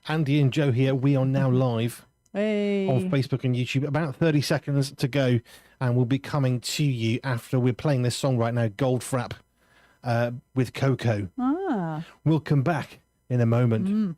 Andy and Joe here. We are now live on Facebook and YouTube. About 30 seconds to go, and we'll be coming to you after we're playing this song right now, Goldfrapp, with Coco. We'll come back in a moment.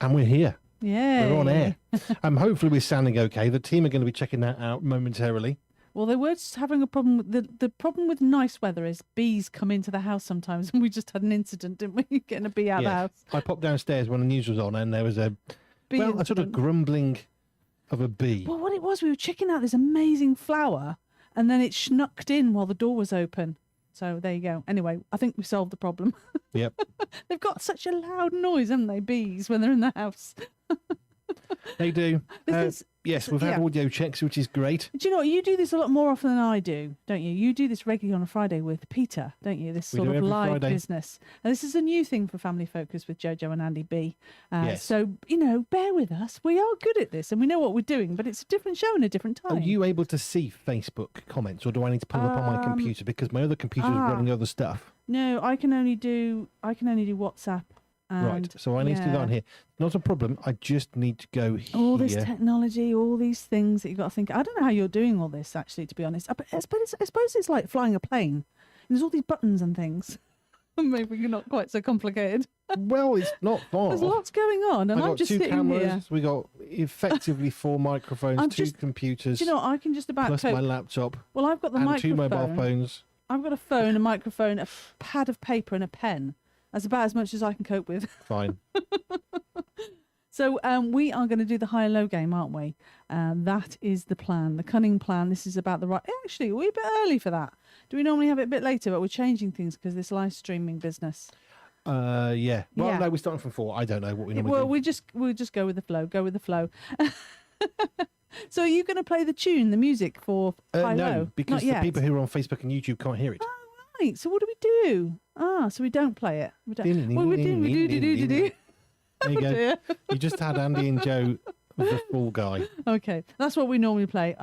And we're here. Yeah. We're on air. Hopefully we're sounding okay. The team are going to be checking that out momentarily. Well, they were just having a problem. The problem with nice weather is bees come into the house sometimes, and we just had an incident, didn't we? Getting a bee out of the house. I popped downstairs when the news was on, and there was a sort of grumbling of a bee. Well, what it was, we were checking out this amazing flower, and then it snuck in while the door was open. So there you go. Anyway, I think we solved the problem. Yep. They've got such a loud noise, haven't they, bees, when they're in the house? They do. Yes, we've had audio checks, which is great. Do you know what? You do this a lot more often than I do, don't you? You do this regularly on a Friday with Peter, don't you? This sort of live Friday business. And this is a new thing for Family Focus with Jojo and Andy B. Yes. So, bear with us. We are good at this and we know what we're doing, but it's a different show and a different time. Are you able to see Facebook comments, or do I need to pull them up on my computer? Because my other computer is running other stuff. No, I can only do WhatsApp. Right, so I need to do that on here. Not a problem. I just need to go here. All this technology, all these things that you've got to think. I don't know how you're doing all this, actually, to be honest. I suppose it's like flying a plane. There's all these buttons and things. Maybe you're not quite so complicated. Well, it's not far. There's lots going on, and I'm just sitting here. I've got 2 cameras. We got effectively 4 microphones, 2 computers. Do you know what? I can just about plus cope. my laptop. Well, I've got the microphone. 2 mobile phones. I've got a phone, a microphone, a pad of paper, and a pen. That's about as much as I can cope with. Fine. So we are going to do the high and low game, aren't we? That is the plan, the cunning plan. This is about the right... Actually, we're a bit early for that. Do we normally have it a bit later? But we're changing things because this live streaming business. Yeah. Well, no, we're starting from 4. I don't know what we normally do. We'll just go with the flow. Go with the flow. So are you going to play the tune, the music for high no, low? because the people who are on Facebook and YouTube can't hear it. Right, so what do we do? So we don't play it. We don't. Well, we do. There you go. You just had Andy and Joe, the Fall Guy. Okay, that's what we normally play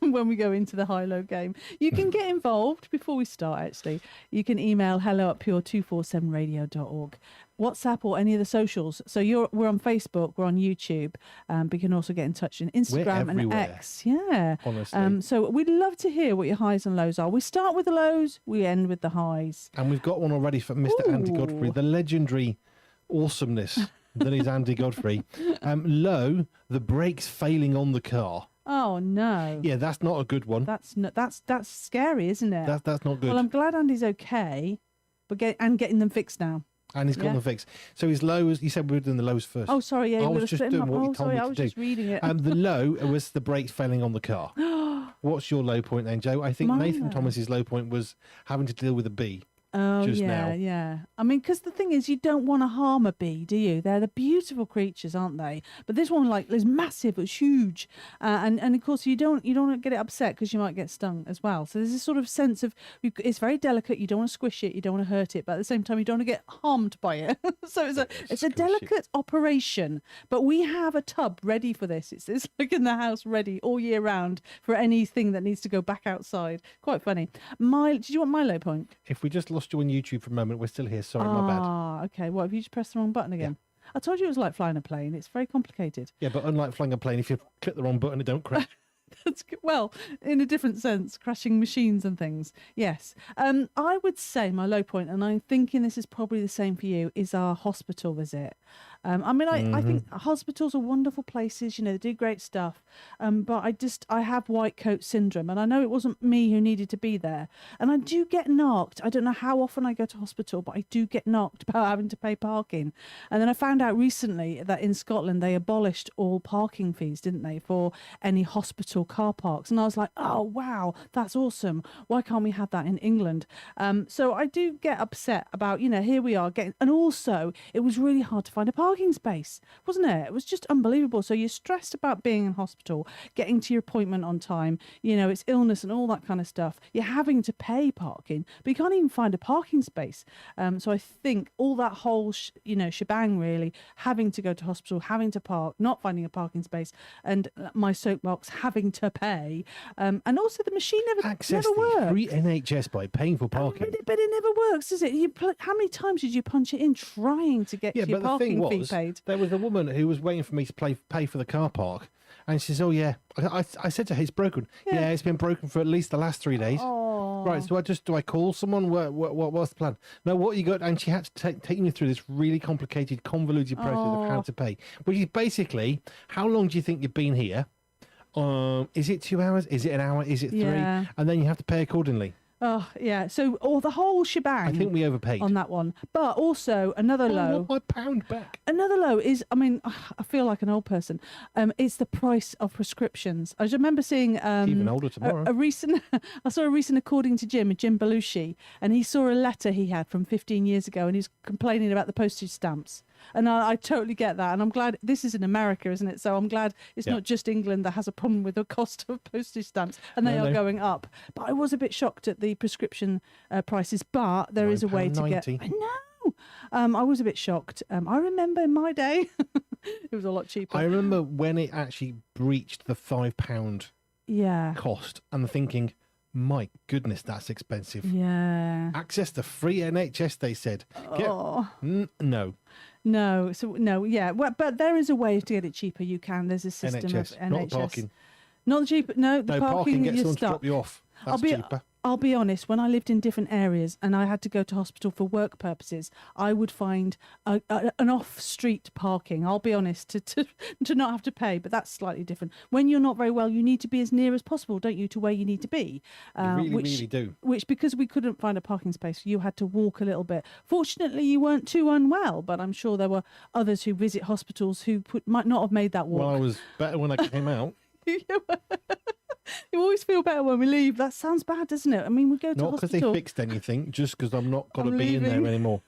when we go into the high-low game. You can get involved before we start, actually. You can email hello@pure247radio.org. WhatsApp or any of the socials. So we're on Facebook, we're on YouTube, but you can also get in touch on Instagram and X. Yeah. Honestly. So we'd love to hear what your highs and lows are. We start with the lows, we end with the highs. And we've got one already for Mr. Andy Godfrey, the legendary awesomeness that is Andy Godfrey. Low, the brakes failing on the car. Oh no! Yeah, that's not a good one. That's scary, isn't it? That's not good. Well, I'm glad Andy's okay, but getting them fixed now. And he's got them fixed. So his lows, you said we were doing the lows first. Oh, sorry, yeah. I was just doing what you told me to do. I was just reading it. The low was the brakes failing on the car. What's your low point then, Joe? I think Nathan Thomas's low point was having to deal with a bee. Oh, just now. Yeah. I mean, because the thing is, you don't want to harm a bee, do you? They're the beautiful creatures, aren't they? But this one, is massive, it's huge. And of course, you don't want to get it upset because you might get stung as well. So there's this sort of sense of, it's very delicate, you don't want to squish it, you don't want to hurt it, but at the same time, you don't want to get harmed by it. So it's a delicate operation. But we have a tub ready for this. It's like in the house ready all year round for anything that needs to go back outside. Quite funny. Did you want my low point? If we just lost you on YouTube for a moment, we're still here. Sorry, my bad. Okay. What, have you just pressed the wrong button again? Yeah. I told you it was like flying a plane. It's very complicated. Yeah, but unlike flying a plane, if you click the wrong button, it don't crash. That's good. Well, in a different sense, crashing machines and things. Yes. I would say my low point, and I'm thinking this is probably the same for you, is our hospital visit. I think hospitals are wonderful places, they do great stuff. But I have white coat syndrome, and I know it wasn't me who needed to be there. And I do get knocked. I don't know how often I go to hospital, but I do get knocked about having to pay parking. And then I found out recently that in Scotland, they abolished all parking fees, didn't they, for any hospital hospital car parks. And I was like, oh, wow, that's awesome. Why can't we have that in England? So I do get upset about, here we are getting, and also it was really hard to find a parking space, wasn't it? It was just unbelievable. So you're stressed about being in hospital, getting to your appointment on time, it's illness and all that kind of stuff. You're having to pay parking, but you can't even find a parking space. So I think all that whole, shebang really, having to go to hospital, having to park, not finding a parking space, and my soapbox having to pay, and also the machine never works. Free NHS by paying for parking. But it never works, does it? How many times did you punch it in trying to get your parking fee paid? There was a woman who was waiting for me to pay for the car park, and she says, "Oh yeah." I said to her, "It's broken." Yeah, it's been broken for at least the last 3 days. Oh. Right, so do I call someone? What's the plan? No, what you got? And she had to take me through this really complicated, convoluted process of how to pay, which is basically, how long do you think you've been here? Is it 2 hours? Is it an hour? Is it 3? Yeah. And then you have to pay accordingly. Oh, yeah. So, the whole shebang. I think we overpaid on that one. But also, another low. I want my pound back. Another low is, I feel like an old person. It's the price of prescriptions. I just remember seeing even older tomorrow. I saw a recent According to Jim Belushi, and he saw a letter he had from 15 years ago, and he's complaining about the postage stamps. And I totally get that. And I'm glad this is in America, isn't it? So I'm glad it's not just England that has a problem with the cost of postage stamps, and they are going up. But I was a bit shocked at the prescription prices, but there is a way to get... I know. I was a bit shocked. I remember in my day, it was a lot cheaper. I remember when it actually breached the £5 cost, and thinking, my goodness, that's expensive. Yeah. Access to free NHS, they said. No. No. So, no, yeah. Well, but there is a way to get it cheaper. You can. There's a system of NHS. Not parking. Not cheaper. No, the parking gets someone to stuck. drop you off. That's cheaper. I'll be honest, when I lived in different areas and I had to go to hospital for work purposes, I would find an off-street parking, I'll be honest, to not have to pay, but that's slightly different. When you're not very well, you need to be as near as possible, don't you, to where you need to be? You really do. Which, because we couldn't find a parking space, you had to walk a little bit. Fortunately, you weren't too unwell, but I'm sure there were others who visit hospitals who might not have made that walk. Well, I was better when I came out. You always feel better when we leave. That sounds bad, doesn't it? I mean, we go to not because they fixed anything, just because I'm not going to be in there anymore.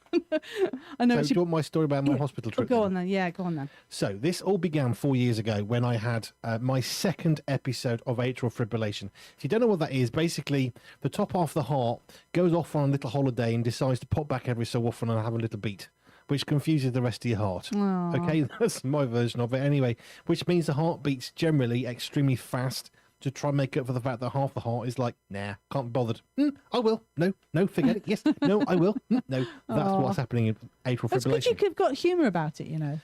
I know. So do you want my story about my hospital trip? Go on then. Yeah, go on then. So this all began 4 years ago when I had my second episode of atrial fibrillation. If you don't know what that is, basically the top half of the heart goes off on a little holiday and decides to pop back every so often and have a little beat, which confuses the rest of your heart. Aww. Okay, that's my version of it anyway, which means the heart beats generally extremely fast to try and make up for the fact that half the heart is like, nah, can't be bothered. I will. No, forget it. Yes, no, I will. No, that's what's happening in atrial That's fibrillation. Good you've got humour about it,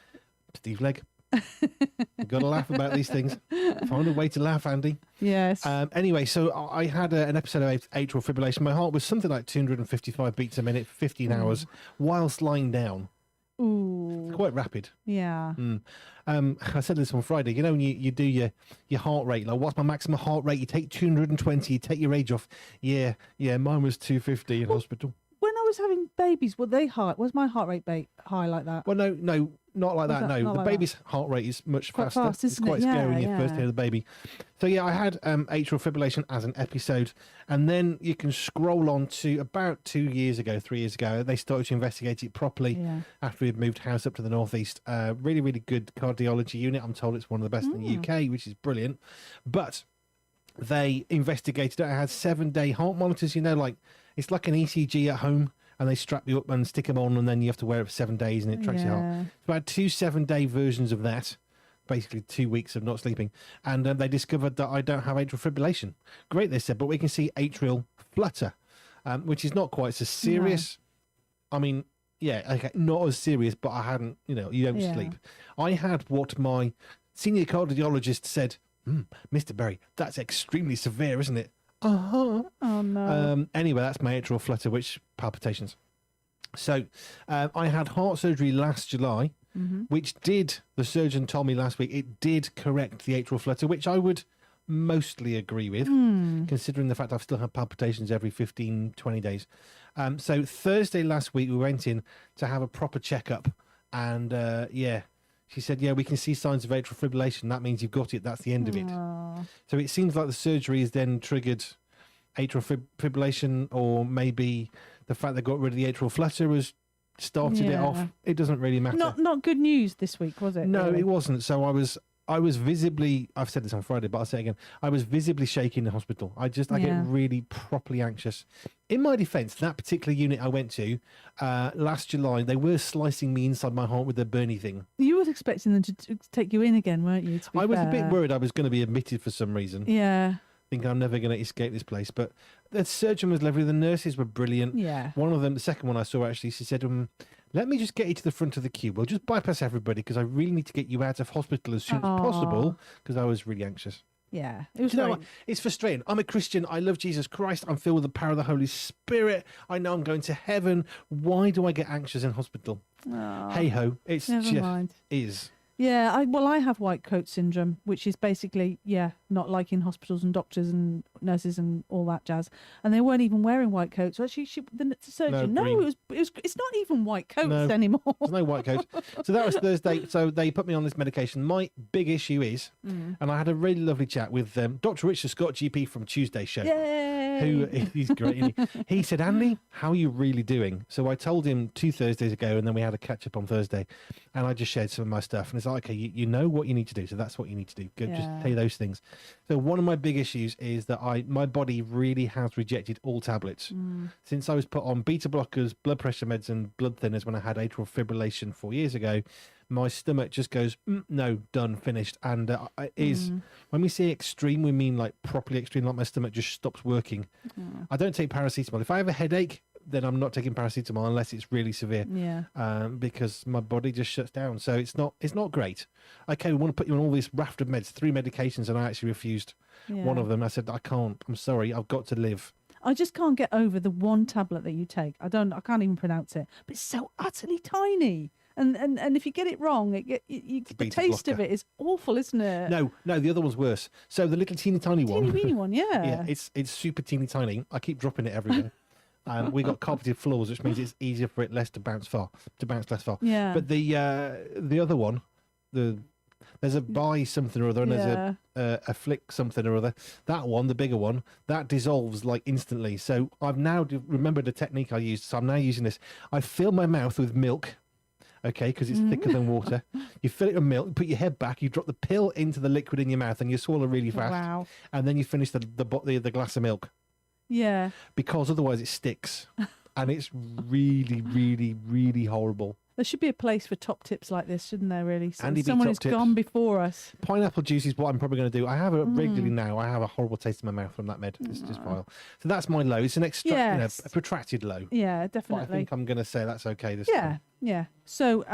Steve Legg. You've got to laugh about these things. Find a way to laugh, Andy. Yes. Anyway, so I had an episode of atrial fibrillation. My heart was something like 255 beats a minute, 15 hours, whilst lying down. Ooh. It's quite rapid. Yeah. I said this on Friday. When you do your heart rate, like what's my maximum heart rate? You take 220, you take your age off. Yeah, mine was 250 in hospital. When I was having babies, were they high? Was my heart rate high like that? Well, no, not like that. No, the baby's heart rate is much faster. Fast, it's quite it? scary when you first hear the baby. So yeah, I had atrial fibrillation as an episode, and then you can scroll on to about 3 years ago, they started to investigate it properly after we had moved house up to the northeast. Really, really good cardiology unit. I'm told it's one of the best in the UK, which is brilliant. But they investigated it. I had 7-day heart monitors. It's like an ECG at home. And they strap you up and stick them on, and then you have to wear it for 7 days, and it tracks your heart. So I had 2 7-day versions of that, basically 2 weeks of not sleeping. And they discovered that I don't have atrial fibrillation. Great, they said, but we can see atrial flutter, which is not quite so serious. No. I mean, okay, not as serious, but I hadn't, you don't sleep. I had what my senior cardiologist said, Mr. Berry, that's extremely severe, isn't it? Oh no. Anyway, that's my atrial flutter, which palpitations. So I had heart surgery last July, which the surgeon told me last week, it did correct the atrial flutter, which I would mostly agree with, considering the fact I've still had palpitations every 15, 20 days. So Thursday last week, we went in to have a proper checkup, and She said, yeah, we can see signs of atrial fibrillation. That means you've got it. That's the end of it. So it seems like the surgery has then triggered atrial fibrillation, or maybe the fact they got rid of the atrial flutter has started it off. It doesn't really matter. Not good news this week, was it? No, really? it wasn't. So I was visibly, I've said this on Friday, but I'll say it again. I was visibly shaky in the hospital. I get really properly anxious. In my defense, that particular unit I went to last July, they were slicing me inside my heart with their Bernie thing. You were expecting them to take you in again, weren't you? I was a bit worried I was going to be admitted for some reason. Yeah. Think I'm never going to escape this place. But the surgeon was lovely. The nurses were brilliant. Yeah. One of them, the second one I saw actually, she said, let me just get you to the front of the queue. We'll just bypass everybody because I really need to get you out of hospital as soon as possible, because I was really anxious. Yeah, it was. You know what? It's frustrating. I'm a Christian. I love Jesus Christ. I'm filled with the power of the Holy Spirit. I know I'm going to heaven. Why do I get anxious in hospital? Hey ho, it's never just mind. is. Yeah, I have white coat syndrome, which is basically, not liking hospitals and doctors and nurses and all that jazz. And they weren't even wearing white coats. So actually, the surgeon, it's not even white coats anymore. There's no white coats. So that was Thursday. So they put me on this medication. My big issue is, and I had a really lovely chat with Dr. Richard Scott, GP from Tuesday's show. Yay! He's great. Isn't he? He said, Andy, how are you really doing? So I told him 2 Thursdays ago, and then we had a catch up on Thursday, and I just shared some of my stuff. And it's like, okay, you know what you need to do, so that's what you need to do. Good, just tell you those things. So one of my big issues is that my body really has rejected all tablets. Since I was put on beta blockers, blood pressure meds, and blood thinners when I had atrial fibrillation 4 years ago, my stomach just goes, no, done, finished. And it is, when we say extreme, we mean like properly extreme, like my stomach just stops working. I don't take paracetamol. If I have a headache, then I'm not taking paracetamol unless it's really severe. Because my body just shuts down. So it's not great. Okay, we want to put you on all this raft of meds, 3 medications, and I actually refused one of them. I said, I can't. I'm sorry. I've got to live. I just can't get over the one tablet that you take. I can't even pronounce it, but it's so utterly tiny. And if you get it wrong, the taste of it is awful, isn't it? No, the other one's worse. So the little teeny tiny one. Teeny weeny one, yeah. Yeah, it's super teeny tiny. I keep dropping it everywhere. We got carpeted floors, which means it's easier for it to bounce less far. Yeah. But the other one, there's a buy something or other, and there's a flick something or other. That one, the bigger one, that dissolves like instantly. So I've now remembered the technique I used. So I'm now using this. I fill my mouth with milk. Okay, because it's thicker than water. You fill it with milk, put your head back, you drop the pill into the liquid in your mouth, and you swallow really fast. Wow. And then you finish the glass of milk. Yeah. Because otherwise it sticks. And it's really, really, really horrible. There should be a place for top tips like this, shouldn't there, really? Andy, someone who's tips. gone before us. Pineapple juice is what I'm probably going to do. I have it regularly now. I have a horrible taste in my mouth from that med. It's just vile. So that's my low. It's an a protracted low. Yeah, definitely. But I think I'm going to say that's okay this time. Yeah. So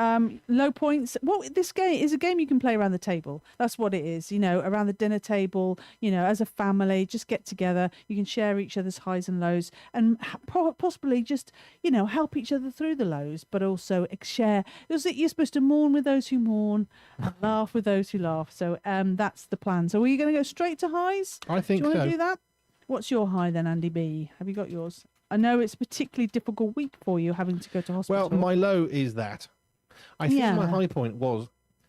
low points. Well, this game is a game you can play around the table. That's what it is. Around the dinner table, as a family, just get together. You can share each other's highs and lows, and possibly just, help each other through the lows, but also share. You're supposed to mourn with those who mourn and laugh with those who laugh. So that's the plan. So are you going to go straight to highs? I think so. Do you want so. to do that? What's your high then, Andy B? Have you got yours? I know it's a particularly difficult week for you having to go to hospital. Well, my low is that. I think my high point was,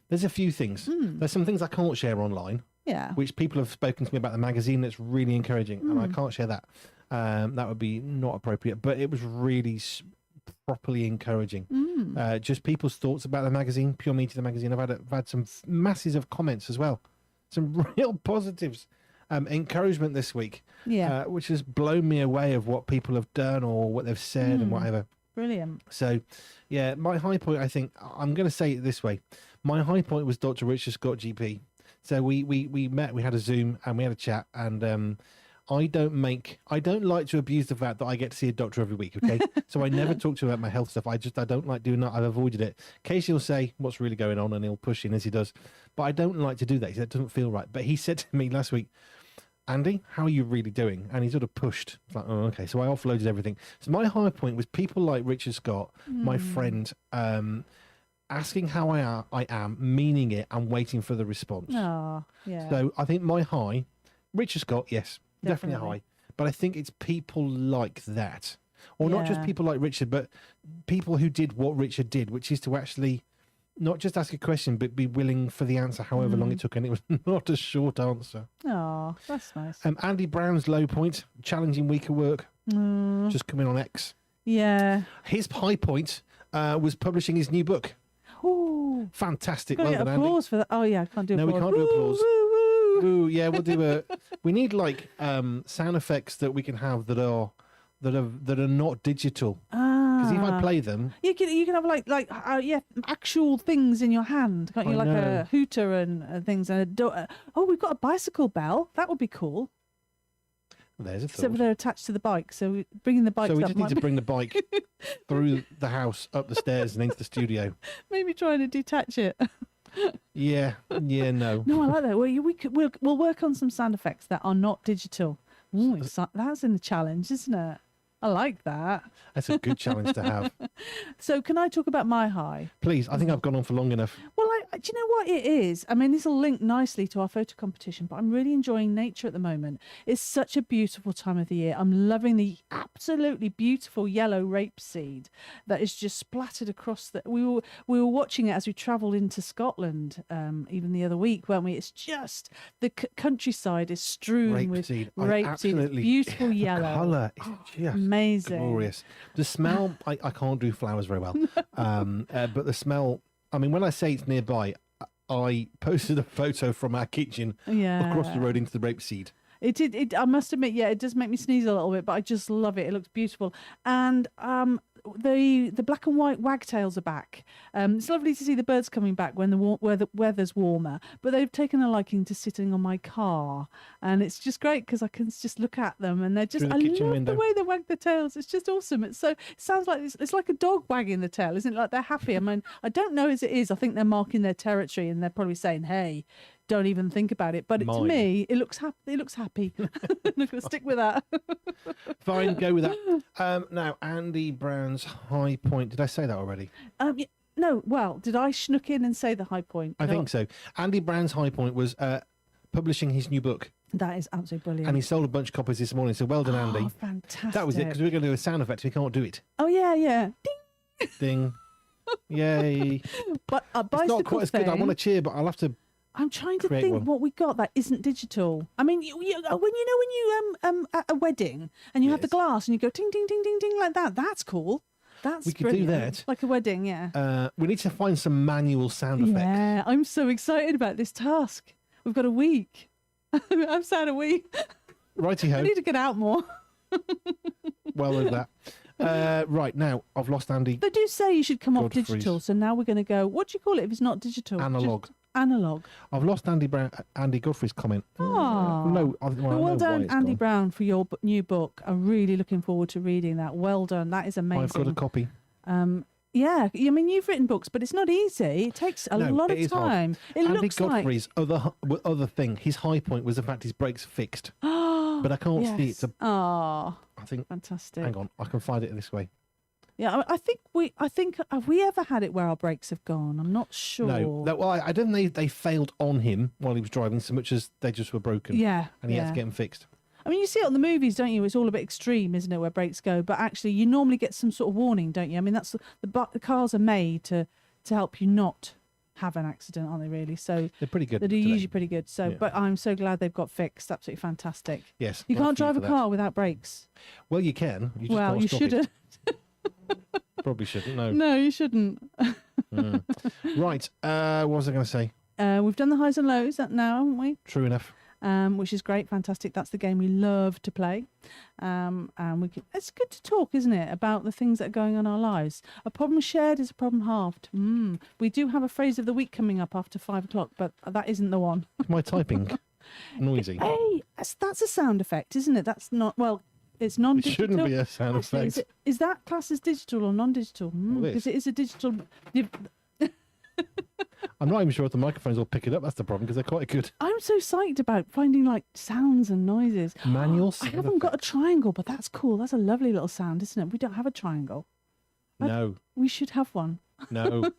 there's a few things. There's some things I can't share online. Yeah. Which people have spoken to me about the magazine that's really encouraging, and I can't share that. That would be not appropriate, but it was really properly encouraging. Just people's thoughts about the magazine, Pure Media, the magazine. I've had some masses of comments as well. Some real positives. Encouragement this week, which has blown me away of what people have done or what they've said and whatever. Brilliant. So, my high point, I think, I'm going to say it this way. My high point was Dr. Richard Scott, GP. So we met, we had a Zoom and we had a chat, and I don't like to abuse the fact that I get to see a doctor every week, okay? So I never talk to him about my health stuff. I don't like doing that. I've avoided it. Occasionally he'll say what's really going on and he'll push in as he does. But I don't like to do that. That doesn't feel right. But he said to me last week, Andy, how are you really doing? And he sort of pushed. It's like, oh, okay. So I offloaded everything. So my high point was people like Richard Scott, my friend, asking how I am, meaning it, and waiting for the response. Oh, yeah. So I think my high, Richard Scott, yes, definitely a high. But I think it's people like that. Or not just people like Richard, but people who did what Richard did, which is to actually not just ask a question, but be willing for the answer, however long it took, and it was not a short answer. Oh, that's nice. Andy Brown's low point, challenging week of work, just coming on X. Yeah. His high point was publishing his new book. Ooh. Fantastic. Well Well done, applause Andy. for that. Oh yeah, I can't do No, applause. we can't do applause. Woo, woo, woo. Ooh, yeah, we'll do we need like sound effects that we can have that are not digital. Because if I play them, you can have like actual things in your hand, can't you? I Like know. a hooter and things and we've got a bicycle bell. That would be cool. there's a Except thought. they're attached to the bike, so bringing the bike. So we up just need might to be- bring the bike through the house, up the stairs, and into the studio. maybe trying to detach it. Yeah, no. No, I like that. We'll work on some sound effects that are not digital. Ooh, that's in the challenge, isn't it? I like that. That's a good challenge to have. So can I talk about my high? Please, I think I've gone on for long enough. Well, do you know what it is? I mean, this will link nicely to our photo competition, but I'm really enjoying nature at the moment. It's such a beautiful time of the year. I'm loving the absolutely beautiful yellow rapeseed that is just splattered across the... We were watching it as we travelled into Scotland even the other week, weren't we? It's just... The countryside is strewn with Rapeseed. rapeseed. It's beautiful yellow. Colour is just Amazing. glorious. The smell, I can't do flowers very well. But the smell, I mean, when I say it's nearby, I posted a photo from our kitchen across the road into the rapeseed. It did. I must admit, yeah, it does make me sneeze a little bit, but I just love it. It looks beautiful, and the black and white wagtails are back. It's lovely to see the birds coming back when the weather's warmer. But they've taken a liking to sitting on my car, and it's just great because I can just look at them, and they're just. Through I the love kitchen window. the way they wag their tails. It's just awesome. It sounds like it's like a dog wagging the tail, isn't it? Like they're happy. I mean, I don't know as it is. I think they're marking their territory, and they're probably saying, "Hey, don't even think about it." But to me, it looks happy. It looks happy. I'm going to stick with that. Fine, go with that. Now, Andy Brown's high point. Did I say that already? No. Well, did I snook in and say the high point? I think so. Andy Brown's high point was publishing his new book. That is absolutely brilliant. And he sold a bunch of copies this morning. So well done, Andy. Oh, fantastic. That was it, because we were going to do a sound effect. We can't do it. Oh, yeah. Ding. Ding. Yay. But a bicycle It's not quite as good. I want to cheer, but I'll have to... I'm trying to create think one. what we got that isn't digital. I mean, when you at a wedding and you have the glass and you go ting ting ting ting ting like that. That's cool. That's We could brilliant. do that. Like a wedding, yeah. We need to find some manual sound effects. Yeah, I'm so excited about this task. We've got a week. I'm sad a week. Righty-ho. I need to get out more. Well over that. Right, now, I've lost Andy. They do say you should come off Godfrey's. digital, so now we're going to go, what do you call it if it's not digital? Analog. Just analog. I've lost Andy Godfrey's comment. Oh. No, Well done, Andy Brown, for your new book. I'm really looking forward to reading that. Well done. That is amazing. I've got a copy. Yeah, I mean, you've written books, but it's not easy. It takes a lot it of is hard. time. It Andy looks like... Godfrey's other thing, his high point was the fact his brakes are fixed. But I can't see it. Oh, I think... fantastic. Hang on, I can find it this way. Yeah, I think have we ever had it where our brakes have gone? I'm not sure. No, well, I don't think they failed on him while he was driving so much as they just were broken. Yeah. And he had to get them fixed. I mean, you see it on the movies, don't you? It's all a bit extreme, isn't it, where brakes go? But actually, you normally get some sort of warning, don't you? I mean, that's the cars are made to help you not have an accident, aren't they? Really, so they're pretty good. They're today. usually pretty good. So, Yeah. but I'm so glad they've got fixed. Absolutely fantastic. Yes. You well can't drive a for that. car without brakes. Well, you can. You just Well, can't you stop shouldn't. It. Probably shouldn't. No. No, you shouldn't. Right. What was I going to say? We've done the highs and lows now, haven't we? True enough. Which is great, fantastic. That's the game we love to play. And it's good to talk, isn't it, about the things that are going on in our lives. A problem shared is a problem halved. We do have a phrase of the week coming up after 5 o'clock, but that isn't the one. Is my typing noisy? Hey, that's a sound effect, isn't it? That's not, well, it's It non-digital. shouldn't be a sound Actually, effect. is that class as digital or non-digital? Well, it Because is. it is a digital... I'm not even sure if the microphones will pick it up. That's the problem, because they're quite good. I'm so psyched about finding like sounds and noises. Manual I sound haven't got a effects. triangle, but that's cool. That's a lovely little sound, isn't it? We don't have a triangle. No, We should have one. no.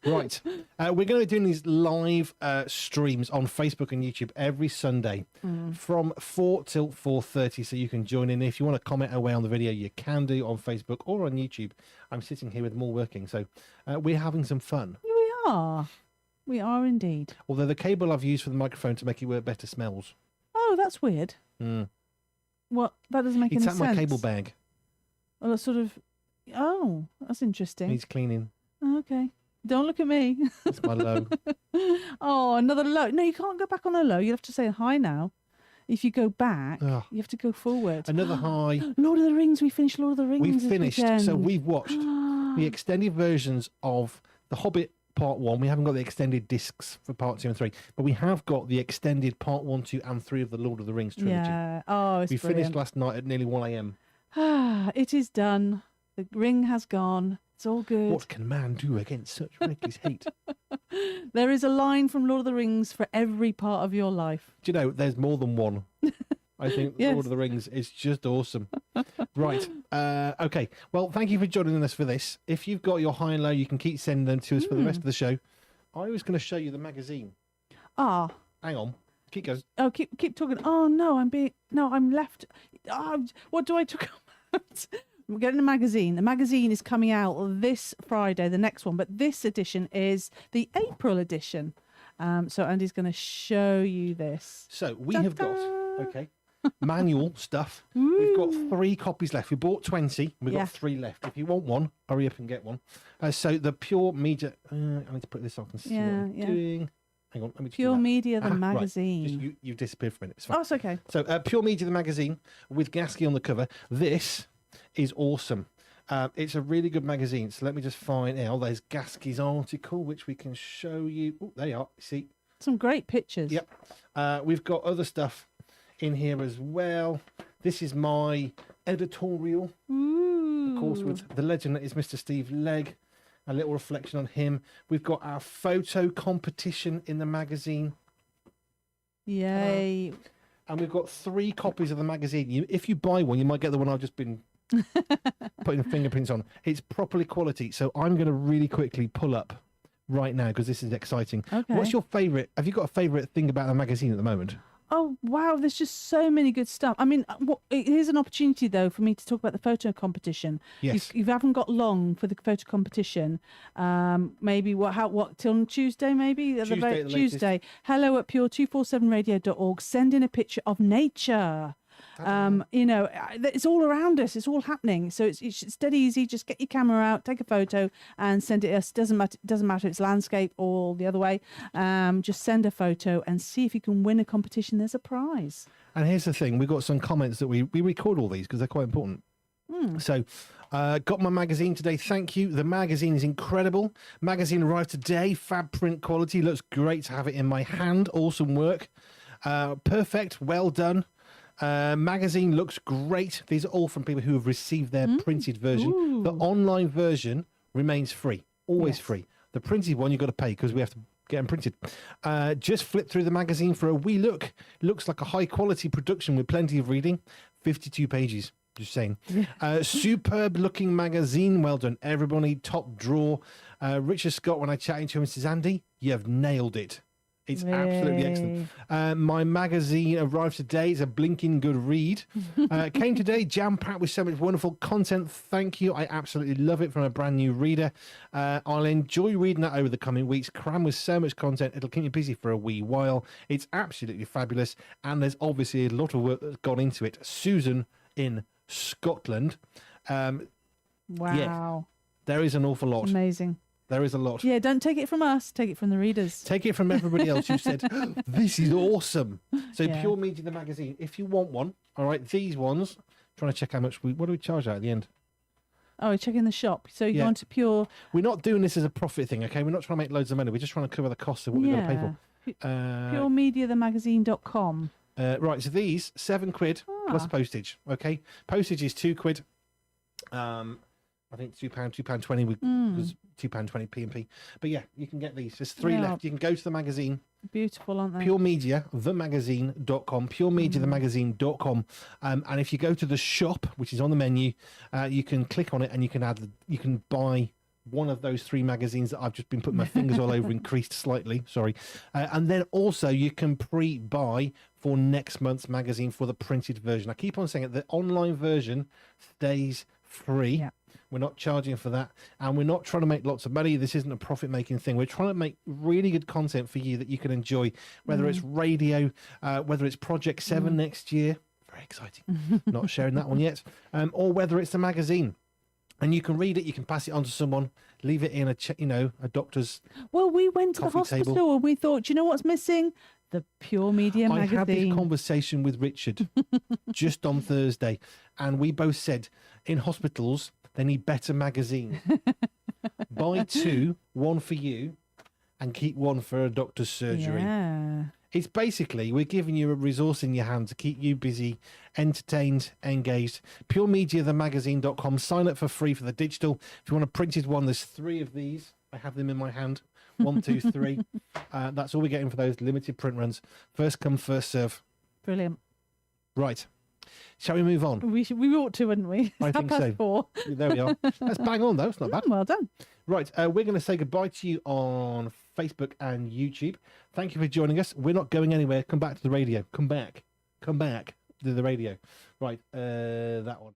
Right. We're going to be doing these live streams on Facebook and YouTube every Sunday from 4 till 4:30, so you can join in. If you want to comment away on the video, you can do on Facebook or on YouTube. I'm sitting here with them all working, so we're having some fun. We are. We are indeed. Although the cable I've used for the microphone to make it work better smells. Oh, that's weird. What? That doesn't make any sense. It's at my cable bag. Well, that's sort of... Oh, that's interesting. Needs cleaning. Okay. Don't look at me. It's my low. Oh, another low. No, you can't go back on a low. You have to say hi now. If you go back, you have to go forward. Another high. Lord of the Rings. We finished Lord of the Rings. We've finished. So we've watched the extended versions of The Hobbit Part 1. We haven't got the extended discs for Part 2 and 3, but we have got the extended Part 1, 2 and 3 of the Lord of the Rings trilogy. Yeah. Oh, it's We brilliant. finished last night at nearly 1 a.m. It is done. The ring has gone. It's all good. What can man do against such reckless hate? There is a line from Lord of the Rings for every part of your life. Do you know, there's more than one. I think Yes. Lord of the Rings is just awesome. Right. Okay. Well, thank you for joining us for this. If you've got your high and low, you can keep sending them to us for the rest of the show. I was going to show you the magazine. Ah. Hang on. Keep going. Oh, keep talking. Oh no, I'm left. Oh, what do I talk about? I'm getting a magazine. The magazine is coming out this Friday, the next one, but this edition is the April edition. So Andy's going to show you this. So we have got manual stuff. We've got 3 copies left. We bought 20. We've got 3 left. If you want one, hurry up and get one. So the Pure Media. I need to put this on and see what I'm doing. Hang on, let me just Pure Media, the magazine. Right. You've disappeared for a minute. It's fine. Oh, it's okay. So Pure Media, the magazine, with Gasky on the cover. This is awesome. It's a really good magazine. So let me just find out. There's Gasky's article, which we can show you. Oh, there you are. See? Some great pictures. Yep. We've got other stuff in here as well. This is my editorial. Ooh. Of course, with the legend that is Mr. Steve Legg. A little reflection on him. We've got our photo competition in the magazine. Yay. And we've got 3 copies of the magazine. If you buy one, you might get the one I've just been putting fingerprints on. It's properly quality. So I'm going to really quickly pull up right now because this is exciting. Okay. What's your favourite? Have you got a favourite thing about the magazine at the moment? Oh, wow. There's just so many good stuff. I mean, here's an opportunity, though, for me to talk about the photo competition. Yes. You haven't got long for the photo competition. Maybe till Tuesday, maybe? Tuesday. Hello at Pure247Radio.org. Send in a picture of nature. It's all around us. It's all happening. So it's dead easy. Just get your camera out, take a photo, and send it us. Doesn't matter if it's landscape or the other way. Just send a photo and see if you can win a competition. There's a prize. And here's the thing: we got some comments that we record all these because they're quite important. So, got my magazine today. Thank you. The magazine is incredible. Magazine arrived today. Fab print quality. Looks great to have it in my hand. Awesome work. Perfect. Well done. Magazine looks great. These are all from people who have received their printed version. Ooh. The online version remains free, always free. The printed one you've got to pay because we have to get them printed. Just flip through the magazine for a wee look. Looks like a high quality production with plenty of reading. 52 pages. Just saying. Superb looking magazine. Well done, everybody. Top drawer. Richard Scott, when I chatted to him, says, Andy, you have nailed it. It's absolutely excellent. My magazine arrived today. It's a blinking good read. Came today, jam-packed with so much wonderful content. Thank you. I absolutely love it from a brand new reader. I'll enjoy reading that over the coming weeks. Crammed with so much content. It'll keep me busy for a wee while. It's absolutely fabulous. And there's obviously a lot of work that's gone into it. Susan in Scotland. Wow. Yeah, there is an awful lot. Amazing. There is a lot. Yeah, don't take it from us. Take it from the readers. Take it from everybody else who said, this is awesome. So Pure Media, the magazine, if you want one, all right, these ones, trying to check how much what do we charge at the end? Oh, check in the shop. So you go on to Pure... We're not doing this as a profit thing, okay? We're not trying to make loads of money. We're just trying to cover the costs of what we've got to pay for. PureMediaTheMagazine.com. Right, so these, £7 plus postage, okay? Postage is £2. I think £2, £2.20 because £2.20 P&P. But yeah, you can get these. There's 3 left. You can go to the magazine. Beautiful, aren't they? PureMediaTheMagazine.com. PureMediaTheMagazine.com. And if you go to the shop, which is on the menu, you can click on it and you can buy one of those 3 magazines that I've just been putting my fingers all over, increased slightly, sorry. And then also you can pre-buy for next month's magazine for the printed version. I keep on saying it, the online version stays free. Yeah. We're not charging for that, and we're not trying to make lots of money. This isn't a profit-making thing. We're trying to make really good content for you that you can enjoy, whether it's radio, whether it's Project 7 next year. Very exciting. Not sharing that one yet. Or whether it's the magazine. And you can read it, you can pass it on to someone, leave it in a doctor's. Well, we went to the hospital table. And we thought, you know what's missing? The Pure Media magazine. I had this conversation with Richard just on Thursday, and we both said in hospitals they need better magazines. Buy 2, 1 for you, and keep 1 for a doctor's surgery. Yeah. It's basically, we're giving you a resource in your hand to keep you busy, entertained, engaged. PureMediaTheMagazine.com. Sign up for free for the digital. If you want a printed one, there's 3 of these. I have them in my hand. 1, 2, 3. That's all we're getting for those limited print runs. First come, first serve. Brilliant. Right. Shall we move on? We ought to, wouldn't we? I think so. 4. There we are. That's bang on, though. It's not bad. Well done. Right. We're going to say goodbye to you on Facebook and YouTube. Thank you for joining us. We're not going anywhere. Come back to the radio. Come back to the radio. Right. That one.